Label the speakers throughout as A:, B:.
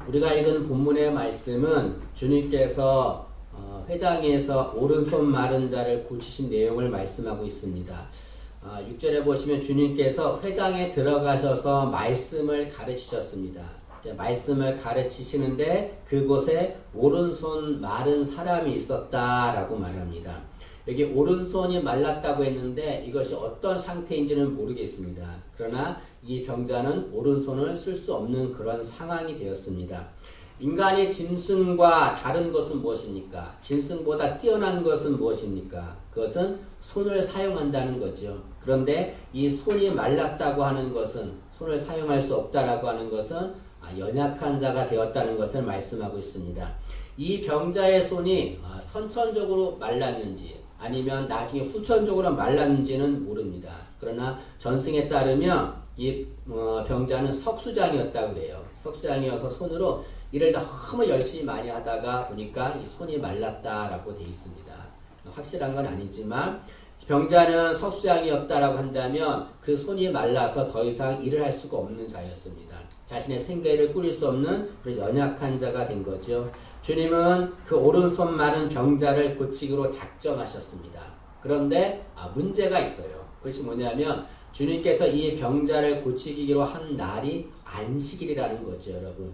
A: 우리가 읽은 본문의 말씀은 주님께서 회당에서 오른손 마른 자를 고치신 내용을 말씀하고 있습니다. 6절에 보시면 주님께서 회당에 들어가셔서 말씀을 가르치셨습니다. 말씀을 가르치시는데 그곳에 오른손 마른 사람이 있었다라고 말합니다. 여기 오른손이 말랐다고 했는데 이것이 어떤 상태인지는 모르겠습니다. 그러나 이 병자는 오른손을 쓸 수 없는 그런 상황이 되었습니다. 인간의 짐승과 다른 것은 무엇입니까? 짐승보다 뛰어난 것은 무엇입니까? 그것은 손을 사용한다는 거죠. 그런데 이 손이 말랐다고 하는 것은, 손을 사용할 수 없다라고 하는 것은 연약한 자가 되었다는 것을 말씀하고 있습니다. 이 병자의 손이 선천적으로 말랐는지 아니면 나중에 후천적으로 말랐는지는 모릅니다. 그러나 전승에 따르면 이 병자는 석수장이었다고 해요. 석수장이어서 손으로 일을 너무 열심히 많이 하다가 보니까 이 손이 말랐다라고 되어 있습니다. 확실한 건 아니지만 병자는 석수장이었다라고 한다면 그 손이 말라서 더 이상 일을 할 수가 없는 자였습니다. 자신의 생계를 꾸릴 수 없는 그런 연약한 자가 된 거죠. 주님은 그 오른손 마른 병자를 고치기로 작정하셨습니다. 그런데 문제가 있어요. 그것이 뭐냐면 주님께서 이 병자를 고치기로 한 날이 안식일이라는 거죠, 여러분.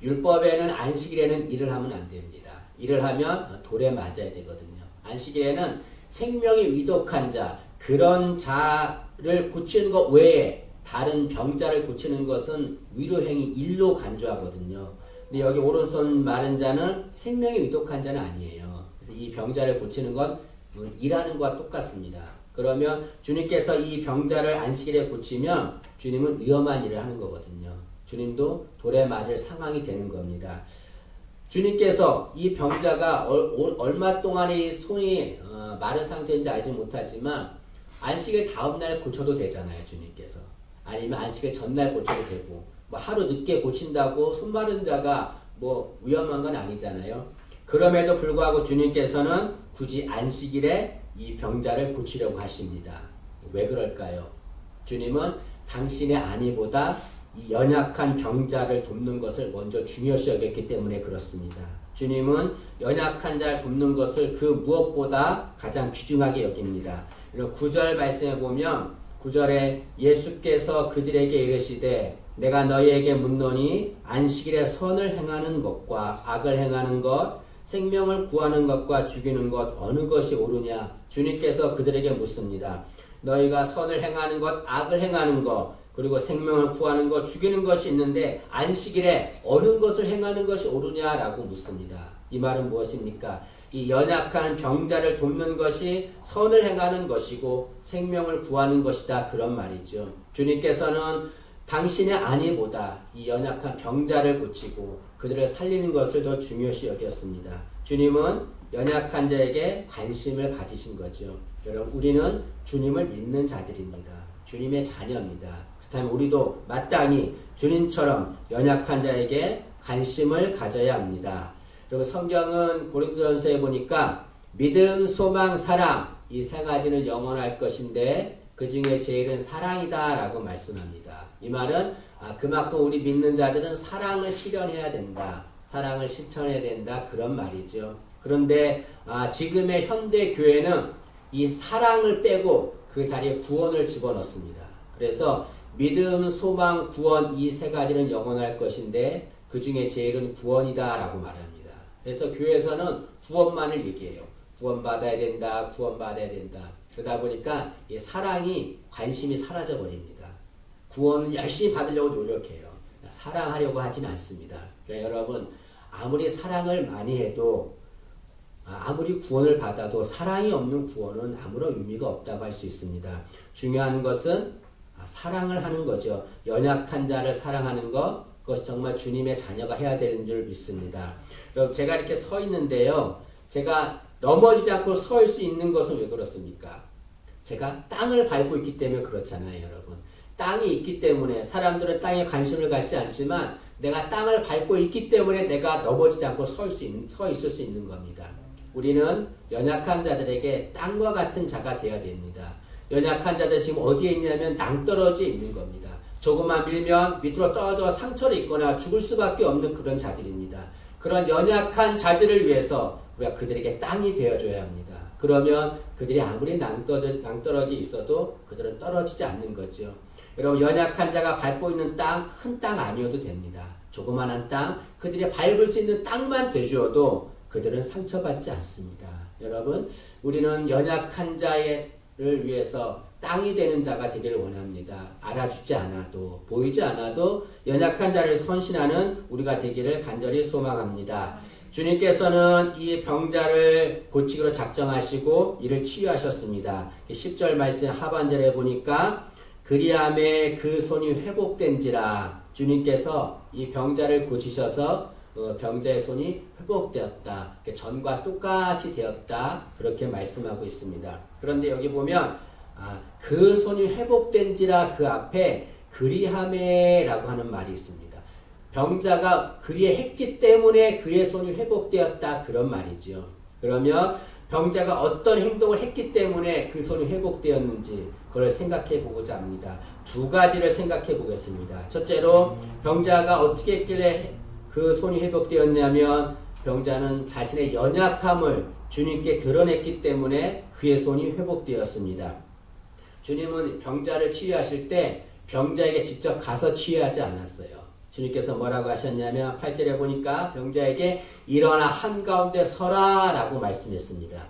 A: 율법에는 안식일에는 일을 하면 안 됩니다. 일을 하면 돌에 맞아야 되거든요. 안식일에는 생명이 위독한 자, 그런 자를 고치는 것 외에 다른 병자를 고치는 것은 위로행위 일로 간주하거든요. 근데 여기 오른손 마른 자는 생명이 위독한 자는 아니에요. 그래서 이 병자를 고치는 건 일하는 것과 똑같습니다. 그러면 주님께서 이 병자를 안식일에 고치면 주님은 위험한 일을 하는 거거든요. 주님도 돌에 맞을 상황이 되는 겁니다. 주님께서 이 병자가 얼마 동안에 이 손이 마른 상태인지 알지 못하지만 안식일 다음날 고쳐도 되잖아요, 주님께서. 아니면 안식일 전날 고쳐도 되고, 하루 늦게 고친다고 손 마른 자가 위험한 건 아니잖아요. 그럼에도 불구하고 주님께서는 굳이 안식일에 이 병자를 고치려고 하십니다. 왜 그럴까요? 주님은 당신의 안위보다 이 연약한 병자를 돕는 것을 먼저 중요시 여겼기 때문에 그렇습니다. 주님은 연약한 자를 돕는 것을 그 무엇보다 가장 귀중하게 여깁니다. 9절 말씀에 보면 9절에 예수께서 그들에게 이르시되 내가 너희에게 묻노니 안식일에 선을 행하는 것과 악을 행하는 것, 생명을 구하는 것과 죽이는 것 어느 것이 옳으냐? 주님께서 그들에게 묻습니다. 너희가 선을 행하는 것, 악을 행하는 것, 그리고 생명을 구하는 것, 죽이는 것이 있는데 안식일에 어느 것을 행하는 것이 옳으냐라고 묻습니다. 이 말은 무엇입니까? 이 연약한 병자를 돕는 것이 선을 행하는 것이고 생명을 구하는 것이다, 그런 말이죠. 주님께서는 당신의 안위보다 이 연약한 병자를 고치고 그들을 살리는 것을 더 중요시 여겼습니다. 주님은 연약한 자에게 관심을 가지신 거죠. 여러분, 우리는 주님을 믿는 자들입니다. 주님의 자녀입니다. 그렇다면 우리도 마땅히 주님처럼 연약한 자에게 관심을 가져야 합니다. 그리고 성경은 고린도전서에 보니까 믿음, 소망, 사랑 이 세 가지는 영원할 것인데 그 중에 제일은 사랑이다 라고 말씀합니다. 이 말은 그만큼 우리 믿는 자들은 사랑을 실현해야 된다. 사랑을 실천해야 된다. 그런 말이죠. 그런데 지금의 현대 교회는 이 사랑을 빼고 그 자리에 구원을 집어넣습니다. 그래서 믿음, 소망, 구원 이 세 가지는 영원할 것인데 그 중에 제일은 구원이다 라고 말합니다. 그래서 교회에서는 구원만을 얘기해요. 구원받아야 된다, 구원받아야 된다. 그러다 보니까 이 사랑이 관심이 사라져 버립니다. 구원은 열심히 받으려고 노력해요. 사랑하려고 하지는 않습니다. 그러니까 여러분, 아무리 사랑을 많이 해도 아무리 구원을 받아도 사랑이 없는 구원은 아무런 의미가 없다고 할 수 있습니다. 중요한 것은 사랑을 하는 거죠. 연약한 자를 사랑하는 것, 그것이 정말 주님의 자녀가 해야 되는 줄 믿습니다. 여러분, 제가 이렇게 서 있는데요. 제가 넘어지지 않고 설 수 있는 것은 왜 그렇습니까? 제가 땅을 밟고 있기 때문에 그렇잖아요, 여러분. 땅이 있기 때문에 사람들은 땅에 관심을 갖지 않지만 내가 땅을 밟고 있기 때문에 내가 넘어지지 않고 서 있을 수 있는 겁니다. 우리는 연약한 자들에게 땅과 같은 자가 되어야 됩니다. 연약한 자들 지금 어디에 있냐면 낭떠러지에 있는 겁니다. 조금만 밀면 밑으로 떨어져 상처를 입거나 죽을 수밖에 없는 그런 자들입니다. 그런 연약한 자들을 위해서 우리가 그들에게 땅이 되어줘야 합니다. 그러면 그들이 아무리 낭떠러지 있어도 그들은 떨어지지 않는 거죠. 여러분, 연약한 자가 밟고 있는 땅, 큰 땅 아니어도 됩니다. 조그만한 땅, 그들이 밟을 수 있는 땅만 되주어도 그들은 상처받지 않습니다. 여러분, 우리는 연약한 자를 위해서 땅이 되는 자가 되기를 원합니다. 알아주지 않아도, 보이지 않아도 연약한 자를 선신하는 우리가 되기를 간절히 소망합니다. 주님께서는 이 병자를 고치기로 작정하시고 이를 치유하셨습니다. 10절 말씀 하반절에 보니까 그리함에 그 손이 회복된지라. 주님께서 이 병자를 고치셔서 병자의 손이 회복되었다. 전과 똑같이 되었다. 그렇게 말씀하고 있습니다. 그런데 여기 보면 그 손이 회복된지라 그 앞에 그리함에 라고 하는 말이 있습니다. 병자가 그리했기 때문에 그의 손이 회복되었다. 그런 말이죠. 그러면 병자가 어떤 행동을 했기 때문에 그 손이 회복되었는지 그걸 생각해 보고자 합니다. 두 가지를 생각해 보겠습니다. 첫째로 병자가 어떻게 했길래 그 손이 회복되었냐면 병자는 자신의 연약함을 주님께 드러냈기 때문에 그의 손이 회복되었습니다. 주님은 병자를 치유하실 때 병자에게 직접 가서 치유하지 않았어요. 주님께서 뭐라고 하셨냐면 8절에 보니까 병자에게 일어나 한가운데 서라 라고 말씀했습니다.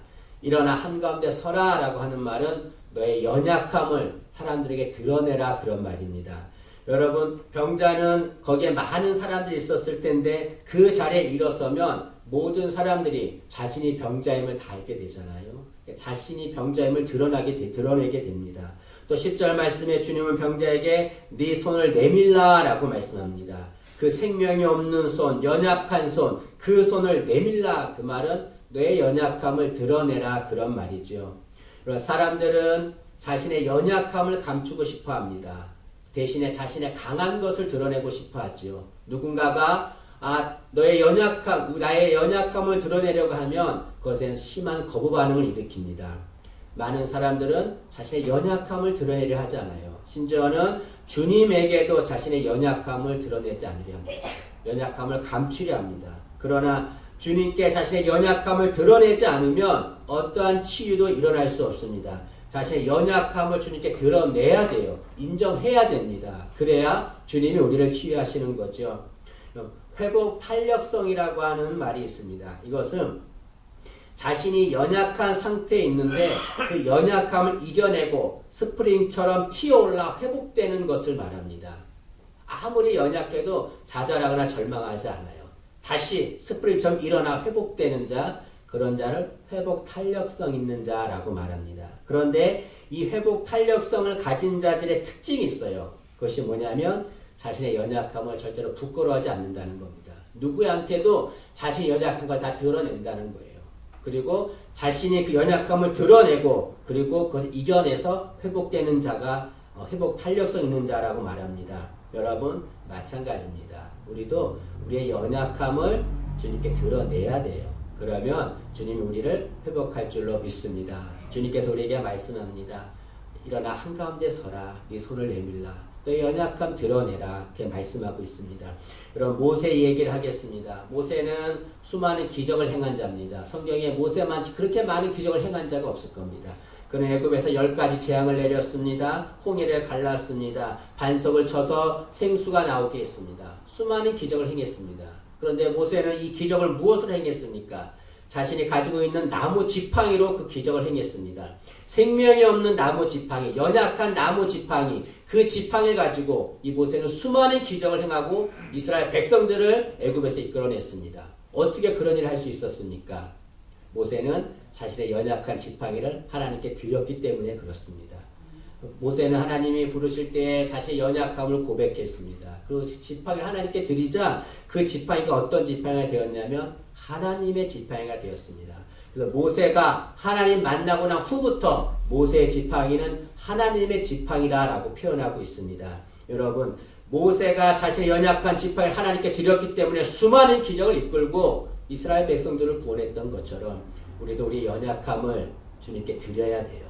A: 일어나 한가운데 서라 라고 하는 말은 너의 연약함을 사람들에게 드러내라 그런 말입니다. 여러분, 병자는 거기에 많은 사람들이 있었을 텐데 그 자리에 일어서면 모든 사람들이 자신이 병자임을 다 알게 되잖아요. 자신이 병자임을 드러내게 됩니다. 또 10절 말씀에 주님은 병자에게 네 손을 내밀라 라고 말씀합니다. 그 생명이 없는 손, 연약한 손, 그 손을 내밀라. 그 말은 너의 연약함을 드러내라 그런 말이죠. 사람들은 자신의 연약함을 감추고 싶어 합니다. 대신에 자신의 강한 것을 드러내고 싶어 하지요. 누군가가 너의 연약함, 나의 연약함을 드러내려고 하면 그것엔 심한 거부 반응을 일으킵니다. 많은 사람들은 자신의 연약함을 드러내려 하지 않아요. 심지어는 주님에게도 자신의 연약함을 드러내지 않으려 합니다. 연약함을 감추려 합니다. 그러나 주님께 자신의 연약함을 드러내지 않으면 어떠한 치유도 일어날 수 없습니다. 자신의 연약함을 주님께 드러내야 돼요. 인정해야 됩니다. 그래야 주님이 우리를 치유하시는 거죠. 회복 탄력성이라고 하는 말이 있습니다. 이것은 자신이 연약한 상태에 있는데 그 연약함을 이겨내고 스프링처럼 튀어올라 회복되는 것을 말합니다. 아무리 연약해도 좌절하거나 절망하지 않아요. 다시 스프링처럼 일어나 회복되는 자, 그런 자를 회복 탄력성 있는 자라고 말합니다. 그런데 이 회복 탄력성을 가진 자들의 특징이 있어요. 그것이 뭐냐면 자신의 연약함을 절대로 부끄러워하지 않는다는 겁니다. 누구한테도 자신의 연약한 걸 다 드러낸다는 거예요. 그리고 자신이 그 연약함을 드러내고 그리고 그것을 이겨내서 회복되는 자가 회복 탄력성 있는 자라고 말합니다. 여러분, 마찬가지입니다. 우리도 우리의 연약함을 주님께 드러내야 돼요. 그러면 주님이 우리를 회복할 줄로 믿습니다. 주님께서 우리에게 말씀합니다. 일어나 한가운데 서라. 네 손을 내밀라. 너의 연약함 드러내라. 이렇게 말씀하고 있습니다. 여러분, 모세 얘기를 하겠습니다. 모세는 수많은 기적을 행한 자입니다. 성경에 모세만 그렇게 많은 기적을 행한 자가 없을 겁니다. 그는 애굽에서 10가지 재앙을 내렸습니다. 홍해를 갈랐습니다. 반석을 쳐서 생수가 나오게 했습니다. 수많은 기적을 행했습니다. 그런데 모세는 이 기적을 무엇으로 행했습니까? 자신이 가지고 있는 나무 지팡이로 그 기적을 행했습니다. 생명이 없는 나무 지팡이, 연약한 나무 지팡이, 그 지팡이 가지고 이 모세는 수많은 기적을 행하고 이스라엘 백성들을 애굽에서 이끌어냈습니다. 어떻게 그런 일을 할 수 있었습니까? 모세는 자신의 연약한 지팡이를 하나님께 드렸기 때문에 그렇습니다. 모세는 하나님이 부르실 때 자신의 연약함을 고백했습니다. 그리고 지팡이를 하나님께 드리자 그 지팡이가 어떤 지팡이가 되었냐면 하나님의 지팡이가 되었습니다. 그래서 모세가 하나님 만나고 난 후부터 모세의 지팡이는 하나님의 지팡이라고 표현하고 있습니다. 여러분, 모세가 자신의 연약한 지팡이를 하나님께 드렸기 때문에 수많은 기적을 이끌고 이스라엘 백성들을 구원했던 것처럼 우리도 우리의 연약함을 주님께 드려야 돼요.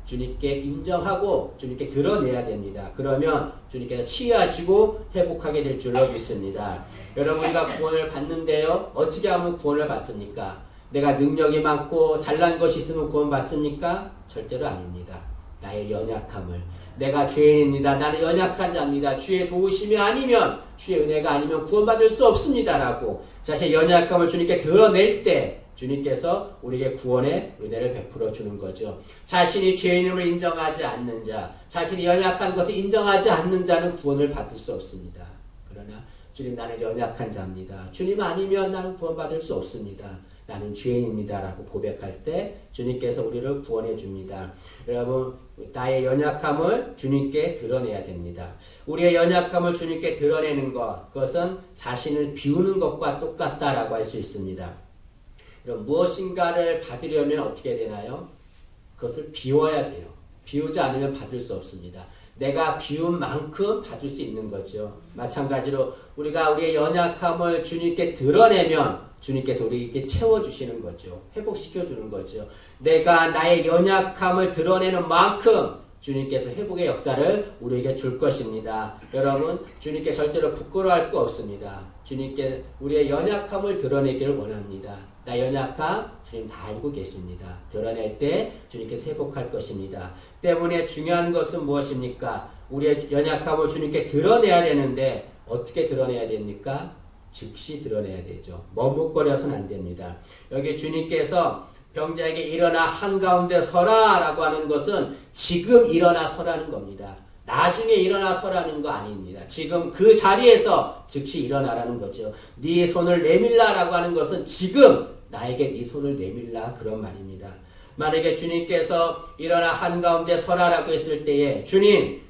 A: 주님께 인정하고 주님께 드러내야 됩니다. 그러면 주님께서 치유하시고 회복하게 될 줄로 믿습니다. 여러분, 우리가 구원을 받는데요. 어떻게 하면 구원을 받습니까? 내가 능력이 많고 잘난 것이 있으면 구원 받습니까? 절대로 아닙니다. 나의 연약함을, 내가 죄인입니다. 나는 연약한 자입니다. 주의 도우심이 아니면, 주의 은혜가 아니면 구원받을 수 없습니다. 라고 자신의 연약함을 주님께 드러낼 때 주님께서 우리에게 구원의 은혜를 베풀어 주는 거죠. 자신이 죄인임을 인정하지 않는 자, 자신이 연약한 것을 인정하지 않는 자는 구원을 받을 수 없습니다. 그러나 주님, 나는 연약한 자입니다. 주님 아니면 나는 구원받을 수 없습니다. 나는 죄인입니다. 라고 고백할 때 주님께서 우리를 구원해 줍니다. 여러분, 나의 연약함을 주님께 드러내야 됩니다. 우리의 연약함을 주님께 드러내는 것, 그것은 자신을 비우는 것과 똑같다라고 할 수 있습니다. 무엇인가를 받으려면 어떻게 되나요? 그것을 비워야 돼요. 비우지 않으면 받을 수 없습니다. 내가 비운 만큼 받을 수 있는 거죠. 마찬가지로 우리가 우리의 연약함을 주님께 드러내면 주님께서 우리에게 채워주시는 거죠. 회복시켜주는 거죠. 내가 나의 연약함을 드러내는 만큼 주님께서 회복의 역사를 우리에게 줄 것입니다. 여러분, 주님께 절대로 부끄러워할 거 없습니다. 주님께 우리의 연약함을 드러내기를 원합니다. 나 연약함 주님 다 알고 계십니다. 드러낼 때 주님께서 회복할 것입니다. 때문에 중요한 것은 무엇입니까? 우리의 연약함을 주님께 드러내야 되는데 어떻게 드러내야 됩니까? 즉시 드러내야 되죠. 머뭇거려서는 안 됩니다. 여기 주님께서 병자에게 일어나 한가운데 서라 라고 하는 것은 지금 일어나 서라는 겁니다. 나중에 일어나 서라는 거 아닙니다. 지금 그 자리에서 즉시 일어나라는 거죠. 네 손을 내밀라 라고 하는 것은 지금 나에게 네 손을 내밀라 그런 말입니다. 만약에 주님께서 일어나 한가운데 서라라고 했을 때에 주님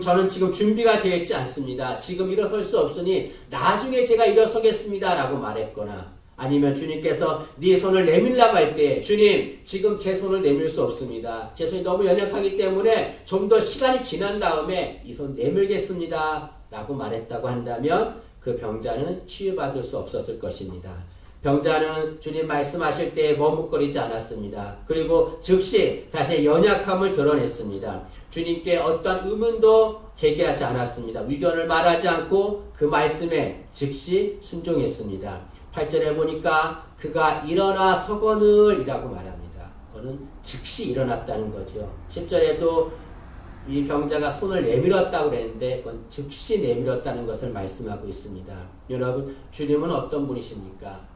A: 저는 지금 준비가 되어 있지 않습니다. 지금 일어설 수 없으니 나중에 제가 일어서겠습니다 라고 말했거나 아니면 주님께서 네 손을 내밀라고 할 때 주님 지금 제 손을 내밀 수 없습니다. 제 손이 너무 연약하기 때문에 좀 더 시간이 지난 다음에 이 손 내밀겠습니다 라고 말했다고 한다면 그 병자는 치유받을 수 없었을 것입니다. 병자는 주님 말씀하실 때 머뭇거리지 않았습니다. 그리고 즉시 자신의 연약함을 드러냈습니다. 주님께 어떤 의문도 제기하지 않았습니다. 위견을 말하지 않고 그 말씀에 즉시 순종했습니다. 8절에 보니까 그가 일어나 서거늘 이라고 말합니다. 그거는 즉시 일어났다는 거죠. 10절에도 이 병자가 손을 내밀었다고 그랬는데 그건 즉시 내밀었다는 것을 말씀하고 있습니다. 여러분, 주님은 어떤 분이십니까?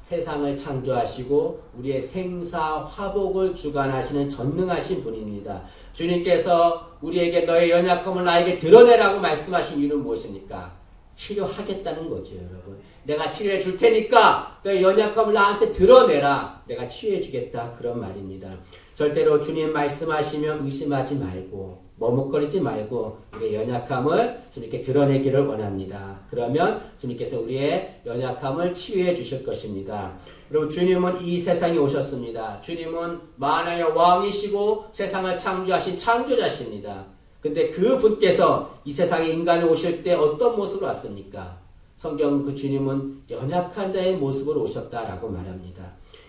A: 세상을 창조하시고 우리의 생사 화복을 주관하시는 전능하신 분입니다. 주님께서 우리에게 너의 연약함을 나에게 드러내라고 말씀하신 이유는 무엇입니까? 치료하겠다는 거죠, 여러분. 내가 치료해 줄 테니까 너의 연약함을 나한테 드러내라. 내가 치유해 주겠다. 그런 말입니다. 절대로 주님 말씀하시면 의심하지 말고 머뭇거리지 말고 우리의 연약함을 주님께 드러내기를 원합니다. 그러면 주님께서 우리의 연약함을 치유해 주실 것입니다. 여러분, 주님은 이 세상에 오셨습니다. 주님은 만왕의 왕이시고 세상을 창조하신 창조자십니다. 근데 그 분께서 이 세상에 인간이 오실 때 어떤 모습으로 왔습니까? 성경 그 주님은 연약한 자의 모습으로 오셨다라고 말합니다.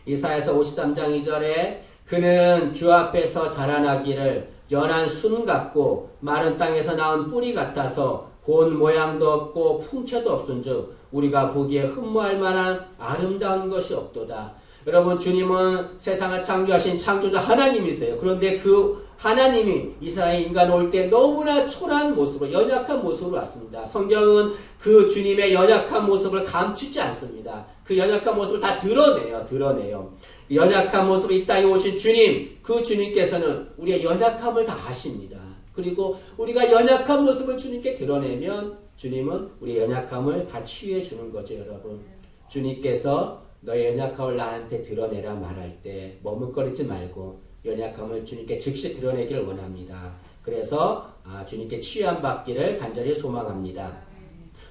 A: 이사야서 53장 2절에 그는 주 앞에서 자라나기를 연한 순 같고 마른 땅에서 나온 뿌리 같아서 곤 모양도 없고 풍채도 없은즉 우리가 보기에 흠모할 만한 아름다운 것이 없도다. 여러분, 주님은 세상을 창조하신 창조자 하나님이세요. 그런데 그 하나님이 이 세상에 인간 올 때 너무나 초라한 모습으로 연약한 모습으로 왔습니다. 성경은 그 주님의 연약한 모습을 감추지 않습니다. 그 연약한 모습을 다 드러내요. 연약한 모습으로 이 땅에 오신 주님, 그 주님께서는 우리의 연약함을 다 아십니다. 그리고 우리가 연약한 모습을 주님께 드러내면 주님은 우리의 연약함을 다 치유해 주는 거죠, 여러분. 주님께서 너의 연약함을 나한테 드러내라 말할 때 머뭇거리지 말고 연약함을 주님께 즉시 드러내기를 원합니다. 그래서 주님께 치유함 받기를 간절히 소망합니다.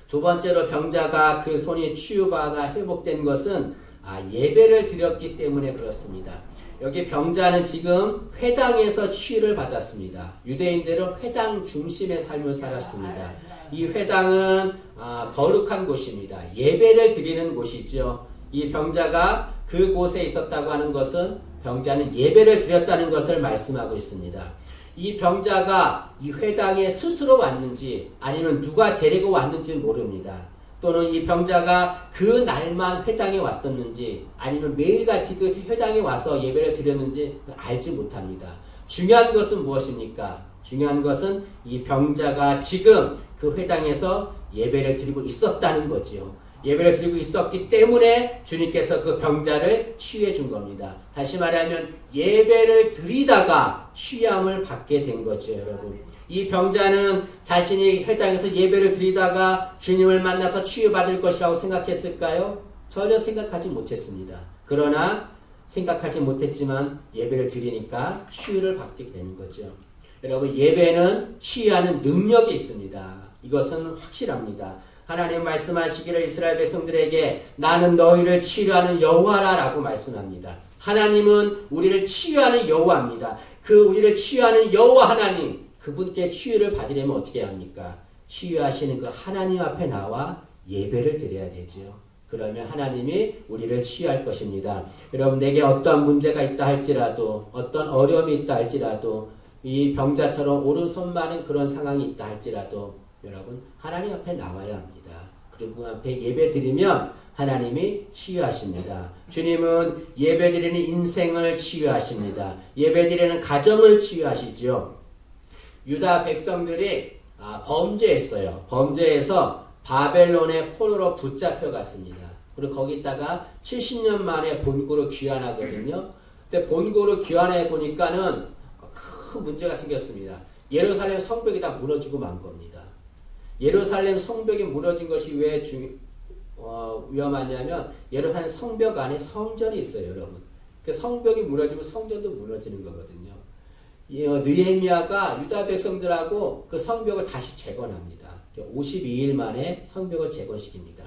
A: 두 번째로 병자가 그 손이 치유받아 회복된 것은 예배를 드렸기 때문에 그렇습니다. 여기 병자는 지금 회당에서 치유를 받았습니다. 유대인들은 회당 중심의 삶을 살았습니다. 이 회당은 거룩한 곳입니다. 예배를 드리는 곳이죠. 이 병자가 그곳에 있었다고 하는 것은 병자는 예배를 드렸다는 것을 말씀하고 있습니다. 이 병자가 이 회당에 스스로 왔는지 아니면 누가 데리고 왔는지 모릅니다. 또는 이 병자가 그 날만 회당에 왔었는지 아니면 매일같이 그 회당에 와서 예배를 드렸는지 알지 못합니다. 중요한 것은 무엇입니까? 중요한 것은 이 병자가 지금 그 회당에서 예배를 드리고 있었다는 거지요. 예배를 드리고 있었기 때문에 주님께서 그 병자를 치유해 준 겁니다. 다시 말하면 예배를 드리다가 치유함을 받게 된 거죠, 여러분. 이 병자는 자신이 회당에서 예배를 드리다가 주님을 만나서 치유받을 것이라고 생각했을까요? 전혀 생각하지 못했습니다. 그러나 생각하지 못했지만 예배를 드리니까 치유를 받게 되는 거죠. 여러분, 예배는 치유하는 능력이 있습니다. 이것은 확실합니다. 하나님 말씀하시기를 이스라엘 백성들에게 나는 너희를 치유하는 여호와라 라고 말씀합니다. 하나님은 우리를 치유하는 여호와입니다. 그 우리를 치유하는 여호와 하나님, 그분께 치유를 받으려면 어떻게 합니까? 치유하시는 그 하나님 앞에 나와 예배를 드려야 되지요. 그러면 하나님이 우리를 치유할 것입니다. 여러분, 내게 어떤 문제가 있다 할지라도, 어떤 어려움이 있다 할지라도, 이 병자처럼 오른손 많은 그런 상황이 있다 할지라도 여러분, 하나님 앞에 나와야 합니다. 그리고 그 앞에 예배 드리면 하나님이 치유하십니다. 주님은 예배 드리는 인생을 치유하십니다. 예배 드리는 가정을 치유하시죠. 유다 백성들이 범죄했어요. 범죄해서 바벨론의 포로로 붙잡혀 갔습니다. 그리고 거기다가 70년 만에 본국으로 귀환하거든요. 근데 본국으로 귀환해 보니까는 큰 문제가 생겼습니다. 예루살렘 성벽이 다 무너지고 만 겁니다. 예루살렘 성벽이 무너진 것이 왜 위험하냐면 예루살렘 성벽 안에 성전이 있어요, 여러분. 그 성벽이 무너지면 성전도 무너지는 거거든요. 느헤미야가 유다 백성들하고 그 성벽을 다시 재건합니다. 52일 만에 성벽을 재건시킵니다.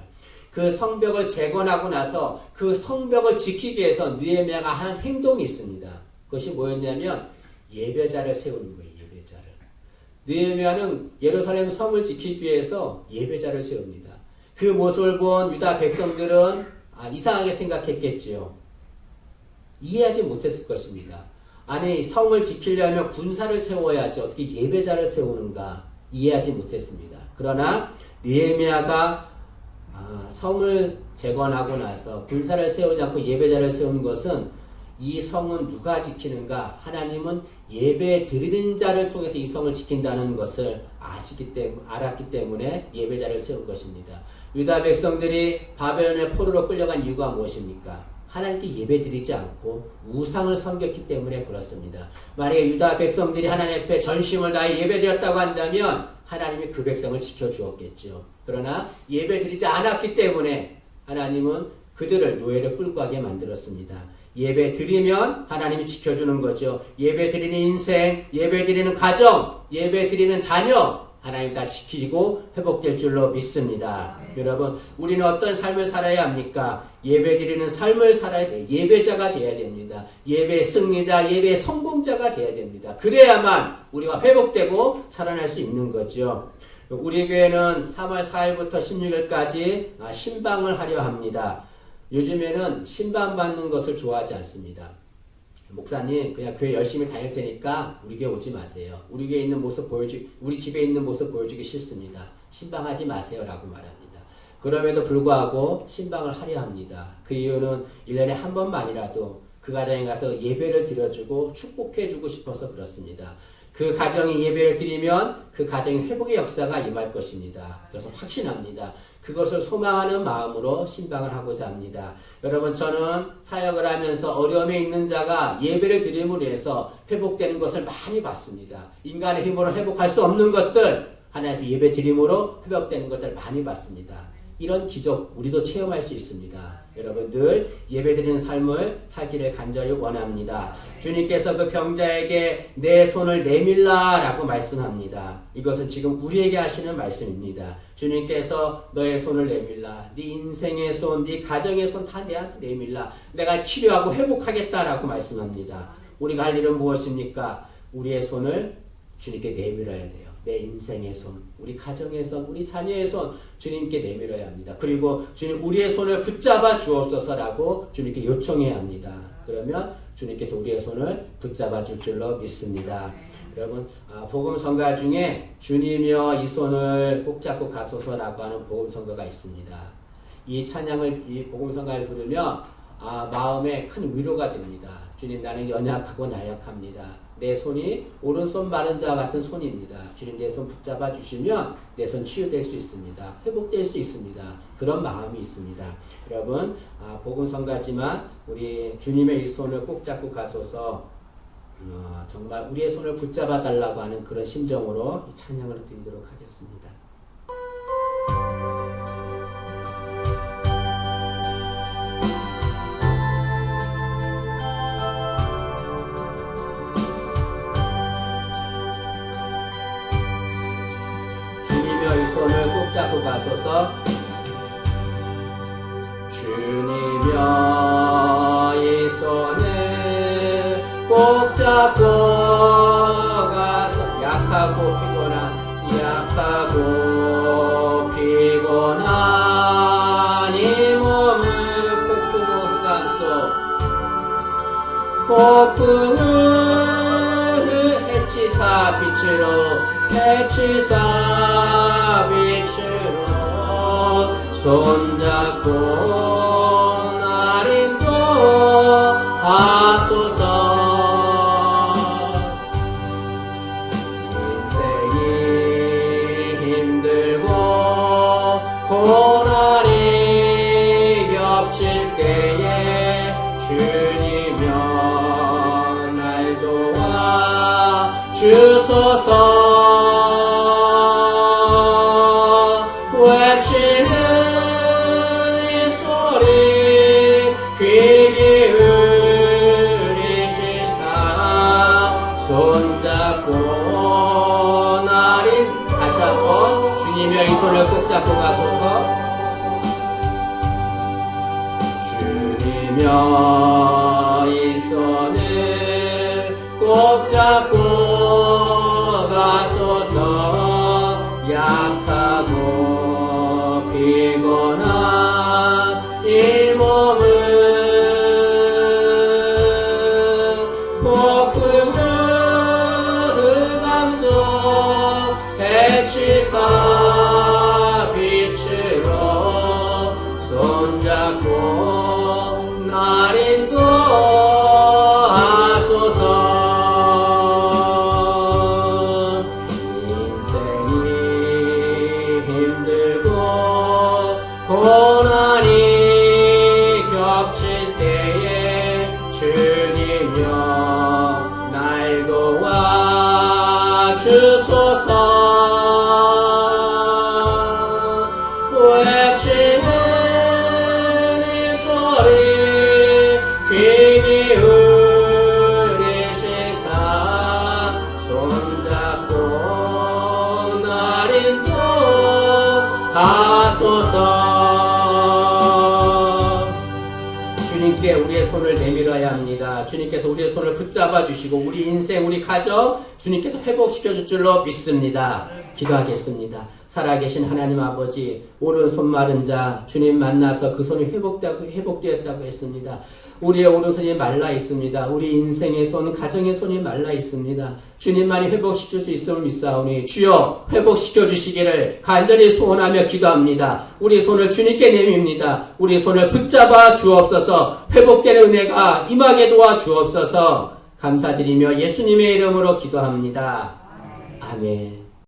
A: 그 성벽을 재건하고 나서 그 성벽을 지키기 위해서 느헤미야가 한 행동이 있습니다. 그것이 뭐였냐면 예배자를 세우는 거예요. 예배자를. 느헤미야는 예루살렘 성을 지키기 위해서 예배자를 세웁니다. 그 모습을 본 유다 백성들은 이상하게 생각했겠지요. 이해하지 못했을 것입니다. 아니, 성을 지키려면 군사를 세워야지 어떻게 예배자를 세우는가 이해하지 못했습니다. 그러나 느헤미야가 성을 재건하고 나서 군사를 세우지 않고 예배자를 세우는 것은 이 성은 누가 지키는가? 하나님은 예배 드리는 자를 통해서 이 성을 지킨다는 것을 알았기 때문에 예배자를 세운 것입니다. 유다 백성들이 바벨론의 포로로 끌려간 이유가 무엇입니까? 하나님께 예배 드리지 않고 우상을 섬겼기 때문에 그렇습니다. 만약에 유다 백성들이 하나님 앞에 전심을 다해 예배 드렸다고 한다면 하나님이 그 백성을 지켜주었겠죠. 그러나 예배 드리지 않았기 때문에 하나님은 그들을 노예를 끌고 가게 만들었습니다. 예배 드리면 하나님이 지켜주는 거죠. 예배 드리는 인생, 예배 드리는 가정, 예배 드리는 자녀, 하나님 다 지키고 회복될 줄로 믿습니다. 여러분, 우리는 어떤 삶을 살아야 합니까? 예배 드리는 삶을 살아야 돼요. 예배자가 돼야 됩니다. 예배의 승리자, 예배의 성공자가 돼야 됩니다. 그래야만 우리가 회복되고 살아날 수 있는 거죠. 우리 교회는 3월 4일부터 16일까지 신방을 하려 합니다. 요즘에는 신방 받는 것을 좋아하지 않습니다. 목사님, 그냥 교회 열심히 다닐 테니까 우리 교회 오지 마세요. 우리 교회 있는 모습 우리 집에 있는 모습 보여주기 싫습니다. 신방하지 마세요. 라고 말합니다. 그럼에도 불구하고 신방을 하려 합니다. 그 이유는 1년에 한 번만이라도 그 가정에 가서 예배를 드려주고 축복해주고 싶어서 그렇습니다. 그 가정이 예배를 드리면 그 가정의 회복의 역사가 임할 것입니다. 그래서 확신합니다. 그것을 소망하는 마음으로 신방을 하고자 합니다. 여러분, 저는 사역을 하면서 어려움에 있는 자가 예배를 드림으로 해서 회복되는 것을 많이 봤습니다. 인간의 힘으로 회복할 수 없는 것들, 하나님의 예배 드림으로 회복되는 것들 많이 봤습니다. 이런 기적 우리도 체험할 수 있습니다. 여러분, 늘 예배드리는 삶을 살기를 간절히 원합니다. 주님께서 그 병자에게 내 손을 내밀라 라고 말씀합니다. 이것은 지금 우리에게 하시는 말씀입니다. 주님께서 너의 손을 내밀라. 네 인생의 손, 네 가정의 손 다 내한테 내밀라. 내가 치료하고 회복하겠다라고 말씀합니다. 우리가 할 일은 무엇입니까? 우리의 손을 주님께 내밀어야 돼요. 내 인생의 손, 우리 가정의 손, 우리 자녀의 손 주님께 내밀어야 합니다. 그리고 주님, 우리의 손을 붙잡아 주옵소서라고 주님께 요청해야 합니다. 그러면 주님께서 우리의 손을 붙잡아 줄 줄로 믿습니다. 여러분, 복음성가 중에 주님이여 이 손을 꼭 잡고 가소서라고 하는 복음성가가 있습니다. 이 찬양을, 이 복음성가를 부르면 마음에 큰 위로가 됩니다. 주님, 나는 연약하고 나약합니다. 내 손이 오른손 마른 자와 같은 손입니다. 주님, 내 손 붙잡아 주시면 내 손 치유될 수 있습니다. 회복될 수 있습니다. 그런 마음이 있습니다. 여러분, 복음성가지만 우리 주님의 이 손을 꼭 잡고 가소서, 정말 우리의 손을 붙잡아 달라고 하는 그런 심정으로 찬양을 드리도록 하겠습니다. 주님이여 이 손을 꼭 잡고 가소서. 주님이여 이 손을 꼭 잡고 가서 약하고 피곤한 이 몸을 폭풍을 해치사 빛으로 손잡고 날 인도하소서. 인생이 힘들고 고난이 겹칠 때에 주님여 날 도와 주소서. 외치는 이 소리 귀 기울이시사 손잡고 나를 다시 한번 주님의 이 손을 꼭 잡고 가소서. 주님여 이 손을 꼭 잡고 가소서. 약하고 피곤한 이 몸을 폭풍을 흑암 속 해치사 빛으로 손잡고 날 인도하소서. 고난이 겹칠 때에 주님여 날 도와 주소서. 외치는 이 소리 귀 기울이시사 손잡고 날 인도하소서. 주님께 우리의 손을 내밀어야 합니다. 주님께서 우리의 손을 붙잡아 주시고 우리 인생, 우리 가정 주님께서 회복시켜 줄 줄로 믿습니다. 기도하겠습니다. 살아계신 하나님 아버지, 오른손 마른 자 주님 만나서 그 손이 회복되었다고 했습니다. 우리의 오른손이 말라 있습니다. 우리 인생의 손, 가정의 손이 말라 있습니다. 주님만이 회복시킬 수 있음을 믿사오니 주여 회복시켜 주시기를 간절히 소원하며 기도합니다. 우리 손을 주님께 내밉니다. 우리 손을 붙잡아 주옵소서. 회복되는 은혜가 임하게 도와 주옵소서. 감사드리며 예수님의 이름으로 기도합니다. 아멘.